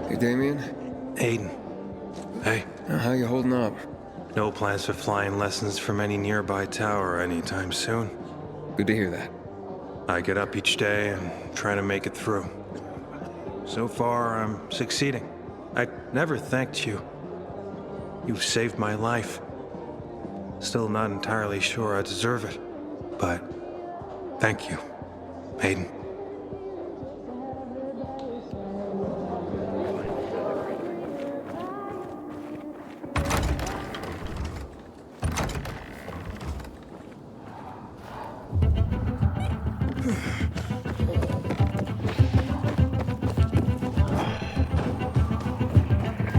Hey, Damien? Aiden. Hey. How you holding up? No plans for flying lessons from any nearby tower anytime soon. Good to hear that. I get up each day and try to make it through. So far, I'm succeeding. I never thanked you. You've saved my life. Still not entirely sure I deserve it, but thank you, Aiden.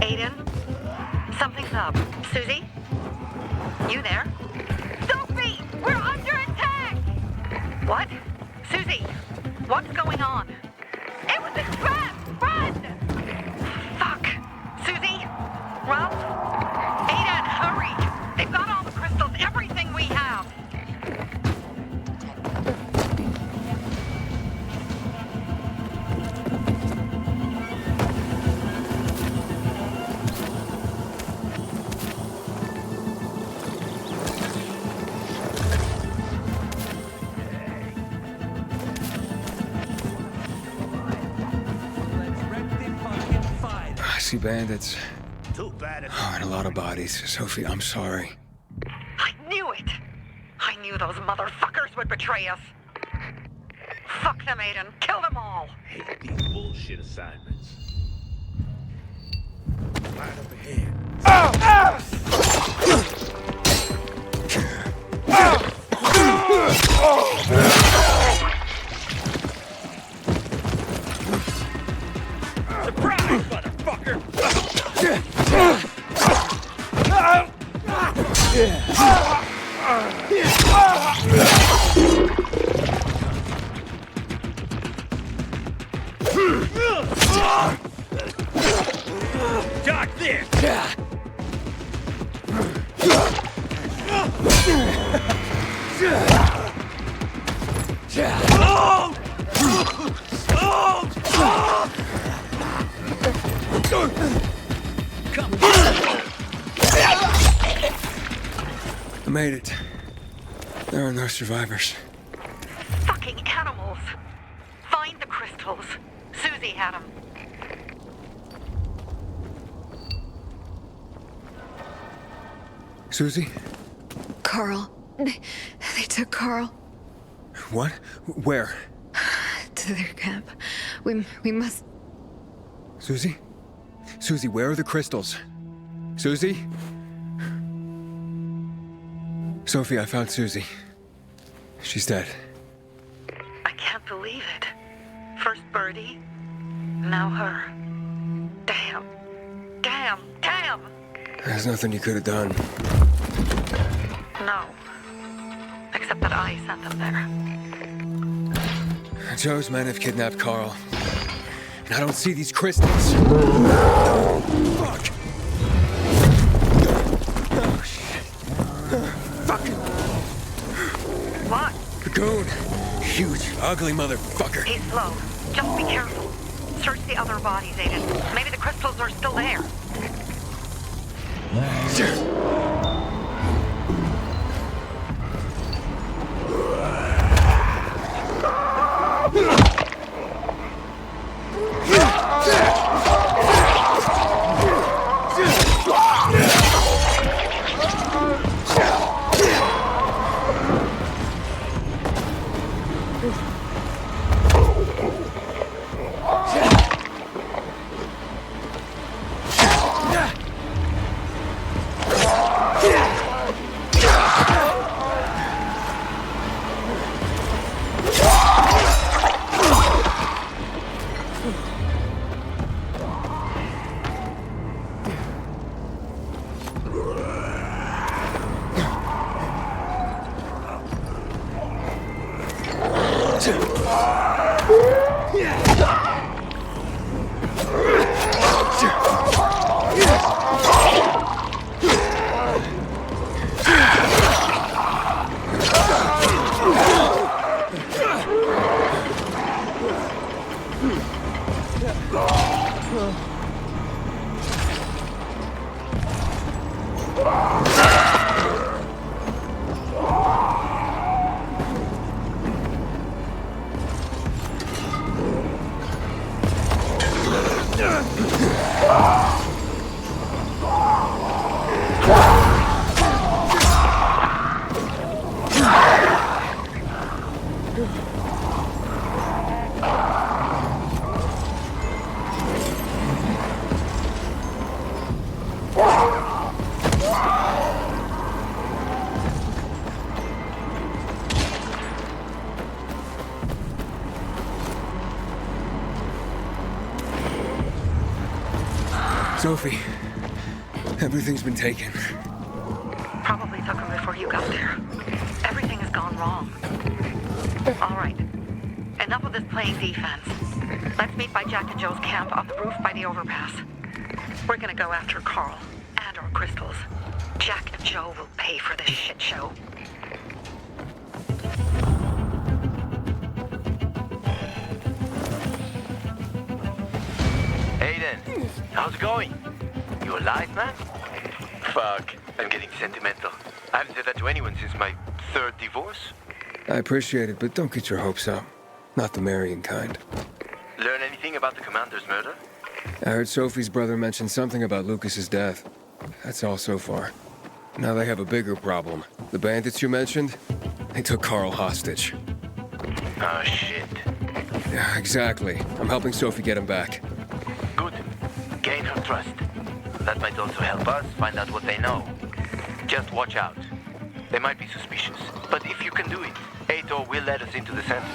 Aiden? Something's up. Susie? You there? Sophie! We're under attack! What? Susie! What's going on? It was a trap! Run! Fuck! Susie? Ralph? Aiden, hurry! They've got all the crystals, everything we have! I see bandits. Too bad it's Oh, and a lot of bodies. Sophie, I'm sorry. I knew it! I knew those motherfuckers would betray us! Fuck them, Aiden! Kill them all! hate these bullshit assignments. Right up ahead. Surprise, motherfucker! Dodge this! I made it. There are no survivors. Fucking animals! Find the crystals. Susie had them. Susie? Carl. They took Carl What? Where? to their camp. We must... Susie? Susie, where are the crystals? Susie? Sophie, I found Susie. She's dead. I can't believe it. First Birdie, now her. Damn. Damn. Damn! There's nothing you could have done. No. Except that I sent them there. Joe's men have kidnapped Carl. And I don't see these crystals. Fuck! Oh, shit. Fuck! What? The goon. Huge, ugly motherfucker. He's slow. Just be careful. Search the other bodies, Aiden. Maybe the crystals are still there. Sophie, everything's been taken. Probably took him before you got there. Everything has gone wrong. All right. Enough of this playing defense. Let's meet by Jack and Joe's camp on the roof by the overpass. We're gonna go after Carl and our crystals. Jack and Joe will pay for this shit show. Aiden, how's it going? You alive, man? Fuck, I'm getting sentimental. I haven't said that to anyone since my third divorce. I appreciate it, but don't get your hopes up. Not the marrying kind. Learn anything about the commander's murder? I heard Sophie's brother mention something about Lucas's death. That's all so far. Now they have a bigger problem. The bandits you mentioned, they took Carl hostage. Oh, shit. Yeah, exactly. I'm helping Sophie get him back. Good. Gain her trust. That might also help us find out what they know. Just watch out. They might be suspicious. But if you can do it, Ato will let us into the center.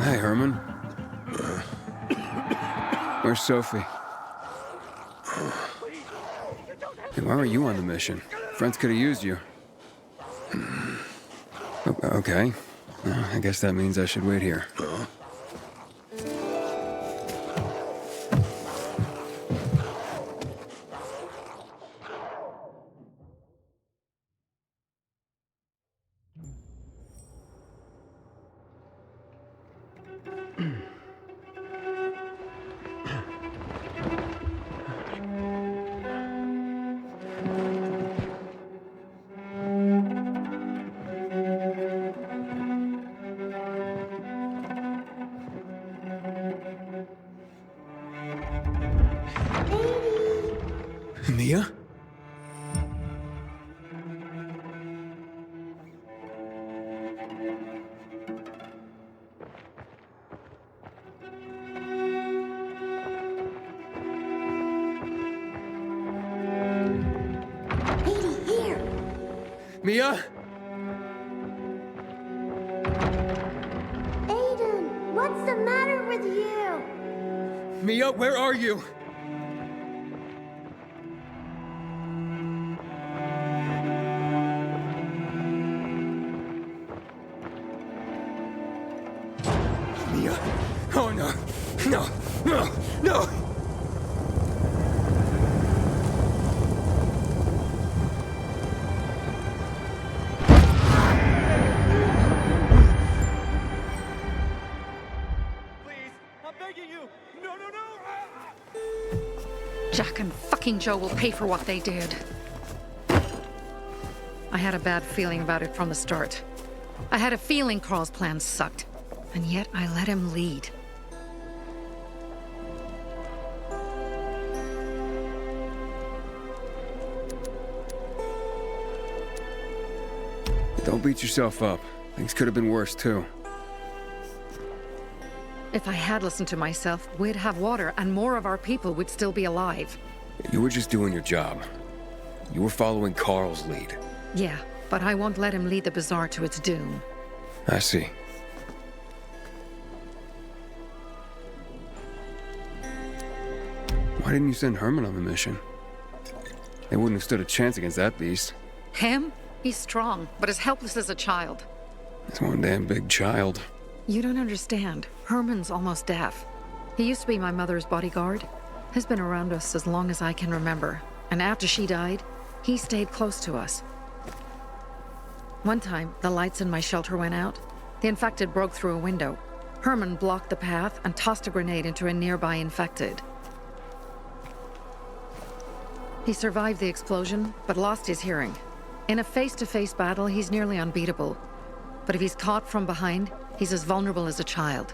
Hey, Herman. Where's Sophie? Hey, why were you on the mission? Friends could have used you. Okay. I guess that means I should wait here. Mia? Mia? Aiden, what's the matter with you? Mia, where are you? Mia? Oh no. No. No. No. Jack and fucking Joe will pay for what they did. I had a bad feeling about it from the start. I had a feeling Carl's plan sucked, and yet I let him lead. Don't beat yourself up. Things could have been worse, too. If I had listened to myself, we'd have water, and more of our people would still be alive. You were just doing your job. You were following Carl's lead. Yeah, but I won't let him lead the Bazaar to its doom. I see. Why didn't you send Herman on the mission? They wouldn't have stood a chance against that beast. Him? He's strong, but as helpless as a child. He's one damn big child. You don't understand. Herman's almost deaf. He used to be my mother's bodyguard. He's been around us as long as I can remember. And after she died, he stayed close to us. One time, the lights in my shelter went out. The infected broke through a window. Herman blocked the path and tossed a grenade into a nearby infected. He survived the explosion, but lost his hearing. In a face-to-face battle, he's nearly unbeatable. But if he's caught from behind, he's as vulnerable as a child.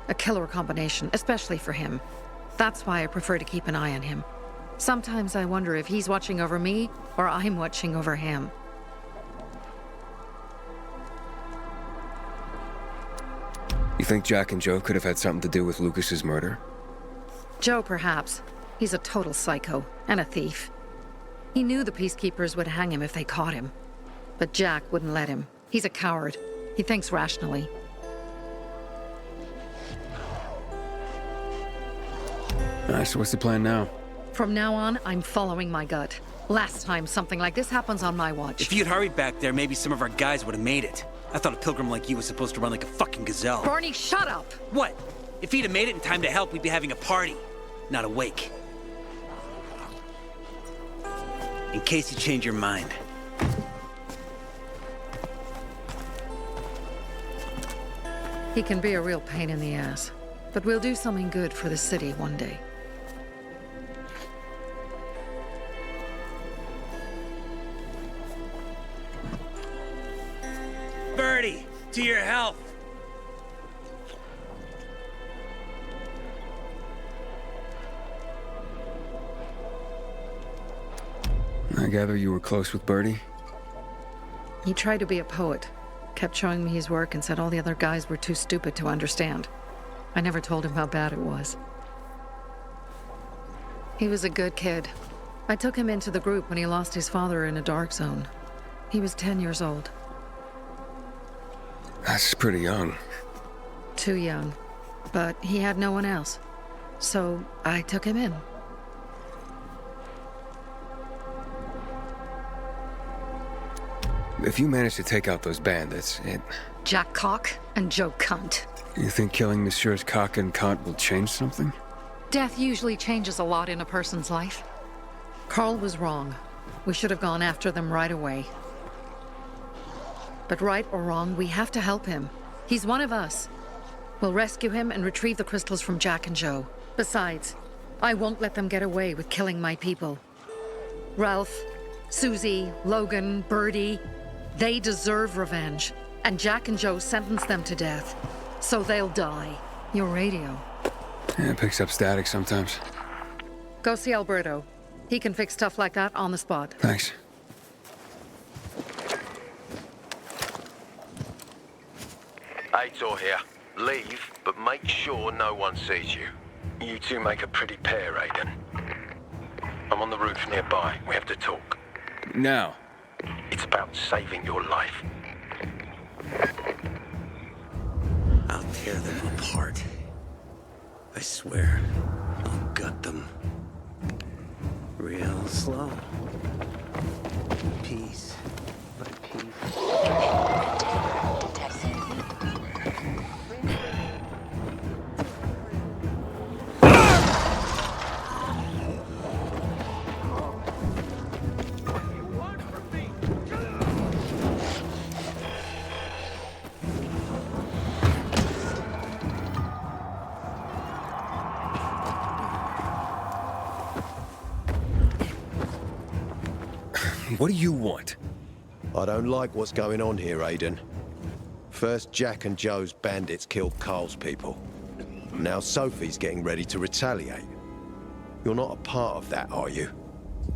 A killer combination, especially for him. That's why I prefer to keep an eye on him. Sometimes I wonder if he's watching over me, or I'm watching over him. You think Jack and Joe could have had something to do with Lucas's murder? Joe, perhaps. He's a total psycho, and a thief. He knew the Peacekeepers would hang him if they caught him. But Jack wouldn't let him. He's a coward. He thinks rationally. Alright, so what's the plan now? From now on, I'm following my gut. Last time something like this happens on my watch. If you'd hurried back there, maybe some of our guys would have made it. I thought a pilgrim like you was supposed to run like a fucking gazelle. Barney, shut up! What? If he'd have made it in time to help, we'd be having a party, not a wake. In case you change your mind. He can be a real pain in the ass. But we'll do something good for the city one day. Birdie, to your health. I gather you were close with Birdie? He tried to be a poet. Kept showing me his work and said all the other guys were too stupid to understand. I never told him how bad it was. He was a good kid. I took him into the group when he lost his father in a dark zone. He was 10 years old. That's pretty young. Too young. But he had no one else. So I took him in. If you manage to take out those bandits, Jack Cock and Joe Cunt. You think killing Messieurs Cock and Cunt will change something? Death usually changes a lot in a person's life. Carl was wrong. We should have gone after them right away. But right or wrong, we have to help him. He's one of us. We'll rescue him and retrieve the crystals from Jack and Joe. Besides, I won't let them get away with killing my people. Ralph, Susie, Logan, Birdie, they deserve revenge. And Jack and Joe sentenced them to death. So they'll die. Your radio. Yeah, it picks up static sometimes. Go see Alberto. He can fix stuff like that on the spot. Thanks. Aitor here. Leave, but make sure no one sees you. You two make a pretty pair, Aiden. I'm on the roof nearby. We have to talk. Now. It's about saving your life. I'll tear them apart. I swear, I'll gut them. Real slow. Piece by piece. What do you want? I don't like what's going on here, Aiden. First, Jack and Joe's bandits killed Carl's people. Now Sophie's getting ready to retaliate. You're not a part of that, are you?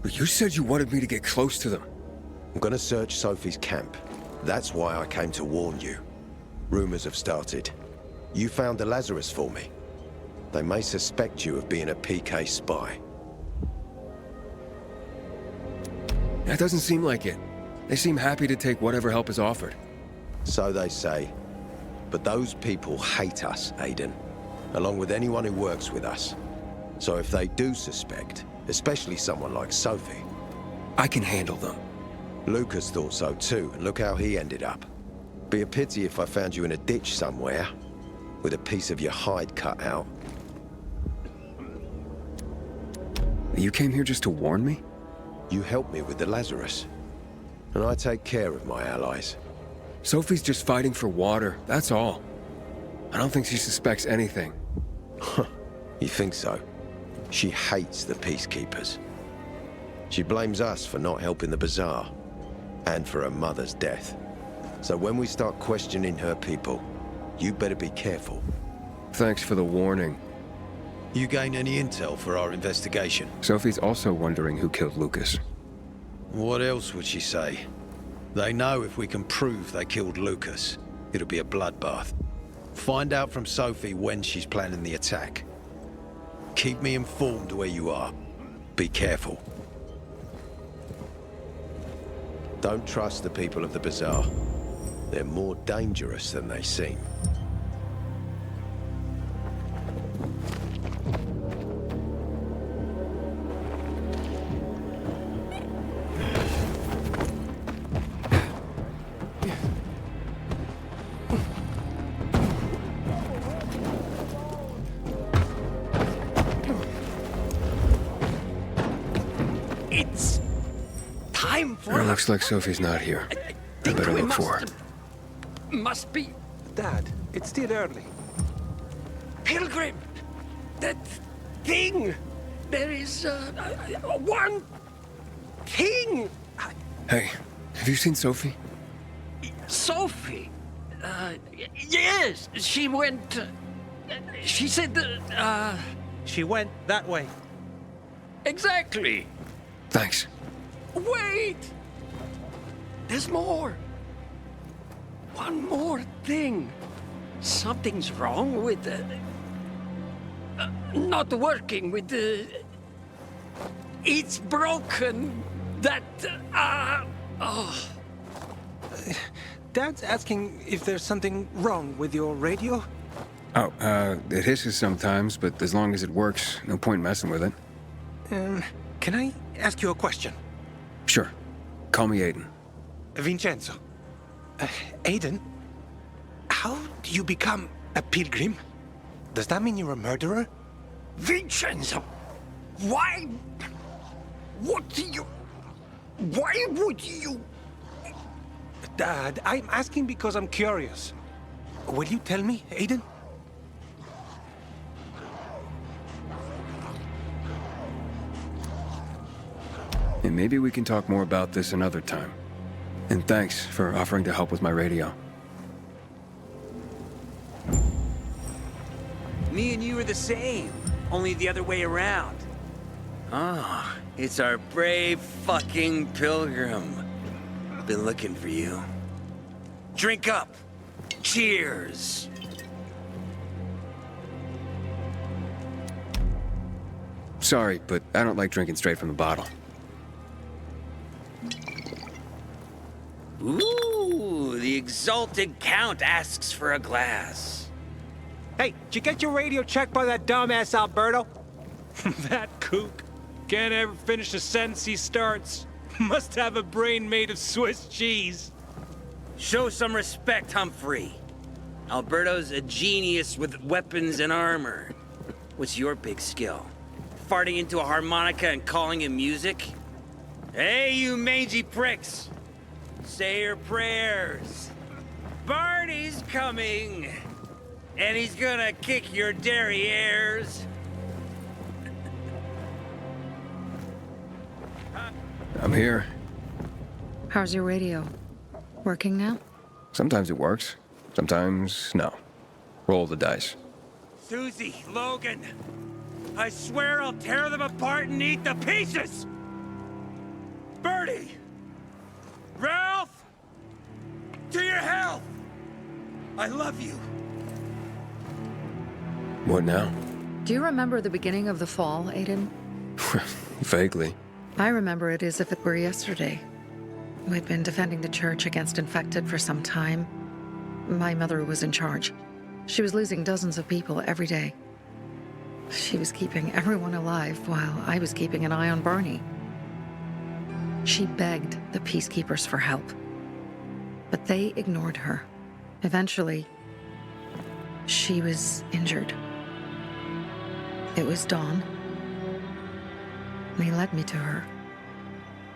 But you said you wanted me to get close to them. I'm gonna search Sophie's camp. That's why I came to warn you. Rumors have started. You found the Lazarus for me. They may suspect you of being a PK spy. That doesn't seem like it. They seem happy to take whatever help is offered. So they say. But those people hate us, Aiden. Along with anyone who works with us. So if they do suspect, especially someone like Sophie... I can handle them. Lucas thought so too, and look how he ended up. Be a pity if I found you in a ditch somewhere, with a piece of your hide cut out. You came here just to warn me? You helped me with the Lazarus. And I take care of my allies. Sophie's just fighting for water, that's all. I don't think she suspects anything. You think so? She hates the peacekeepers. She blames us for not helping the bazaar, and for her mother's death. So when we start questioning her people, you better be careful. Thanks for the warning. You gain any intel for our investigation? Sophie's also wondering who killed Lucas. What else would she say? They know if we can prove they killed Lucas, it'll be a bloodbath. Find out from Sophie when she's planning the attack. Keep me informed where you are. Be careful. Don't trust the people of the bazaar. They're more dangerous than they seem. It's time for... It looks like Sophie's not here. I better look for her. Must be... Dad, it's still early. Pilgrim! That thing! There is one thing! Hey, have you seen Sophie? Sophie? Yes, she went... she said that, She went that way. Exactly. Thanks. Wait! There's more. One more thing. Something's wrong with not working with the... It's broken. That, oh. Dad's asking if there's something wrong with your radio? Oh, it hisses sometimes, but as long as it works, no point messing with it. Can I ask you a question? Sure. Call me Aiden. Vincenzo. Aiden? How do you become a pilgrim? Does that mean you're a murderer? Vincenzo! Why? What do you... Why would you... Dad, I'm asking because I'm curious. Will you tell me, Aiden? And maybe we can talk more about this another time. And thanks for offering to help with my radio. Me and you are the same, only the other way around. Ah, it's our brave fucking pilgrim. Been looking for you. Drink up. Cheers. Sorry, but I don't like drinking straight from the bottle. Ooh, the exalted count asks for a glass. Hey, did you get your radio checked by that dumbass Alberto? That kook. Can't ever finish a sentence he starts. Must have a brain made of Swiss cheese. Show some respect, Humphrey. Alberto's a genius with weapons and armor. What's your big skill? Farting into a harmonica and calling it music? Hey, you mangy pricks! Say your prayers. Barney's coming! And he's gonna kick your derrieres. I'm here. How's your radio? Working now? Sometimes it works. Sometimes, no. Roll the dice. Susie, Logan, I swear I'll tear them apart and eat the pieces! Bertie! Ralph! To your health! I love you. What now? Do you remember the beginning of the fall, Aiden? Vaguely. I remember it as if it were yesterday. We'd been defending the church against infected for some time. My mother was in charge. She was losing dozens of people every day. She was keeping everyone alive while I was keeping an eye on Barney. She begged the peacekeepers for help, but they ignored her. Eventually, she was injured. It was dawn. They led me to her,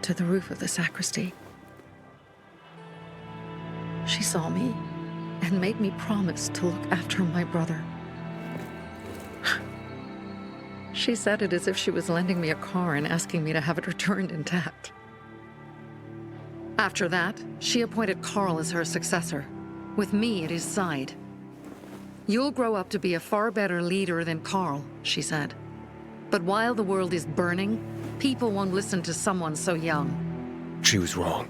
to the roof of the sacristy. She saw me and made me promise to look after my brother. She said it as if she was lending me a car and asking me to have it returned intact. After that, she appointed Carl as her successor, with me at his side. You'll grow up to be a far better leader than Carl, she said. But while the world is burning, people won't listen to someone so young. She was wrong.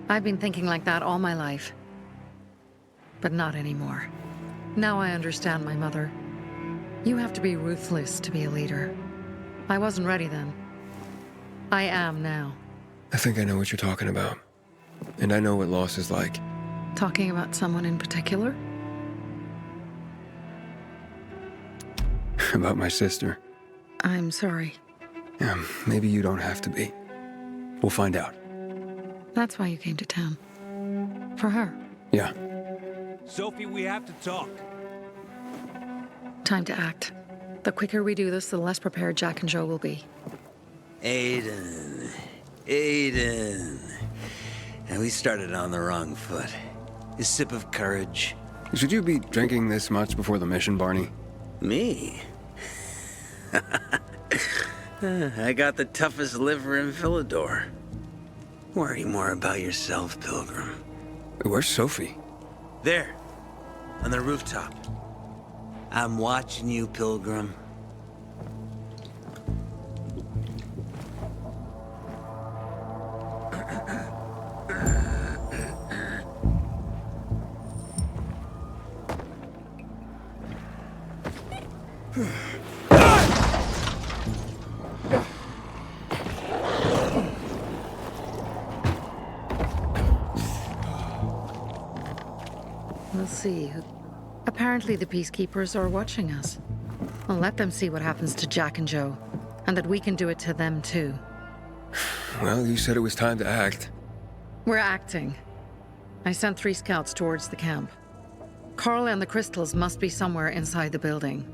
I've been thinking like that all my life. But not anymore. Now I understand my mother. You have to be ruthless to be a leader. I wasn't ready then. I am now. I think I know what you're talking about. And I know what loss is like. Talking about someone in particular? About my sister. I'm sorry. Yeah, maybe you don't have to be. We'll find out. That's why you came to town. For her. Yeah. Sophie, we have to talk. Time to act. The quicker we do this, the less prepared Jack and Joe will be. Aiden. And we started on the wrong foot. A sip of courage. Should you be drinking this much before the mission, Barney? Me? I got the toughest liver in Philidor. Worry more about yourself, Pilgrim. Where's Sophie? There, on the rooftop. I'm watching you, Pilgrim. We'll see. Apparently the peacekeepers are watching us. I'll let them see what happens to Jack and Joe, and that we can do it to them too. Well, you said it was time to act. We're acting. I sent 3 scouts towards the camp. Carl and the crystals must be somewhere inside the building.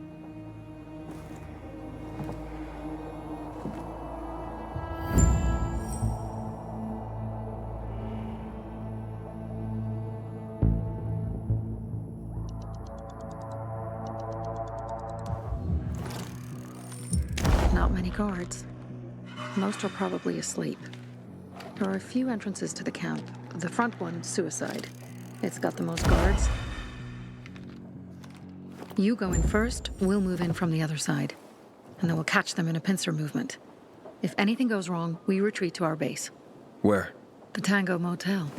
Not many guards. Most are probably asleep. There are a few entrances to the camp. The front one, suicide. It's got the most guards. You go in first, we'll move in from the other side. And then we'll catch them in a pincer movement. If anything goes wrong, we retreat to our base. Where? The Tango Motel.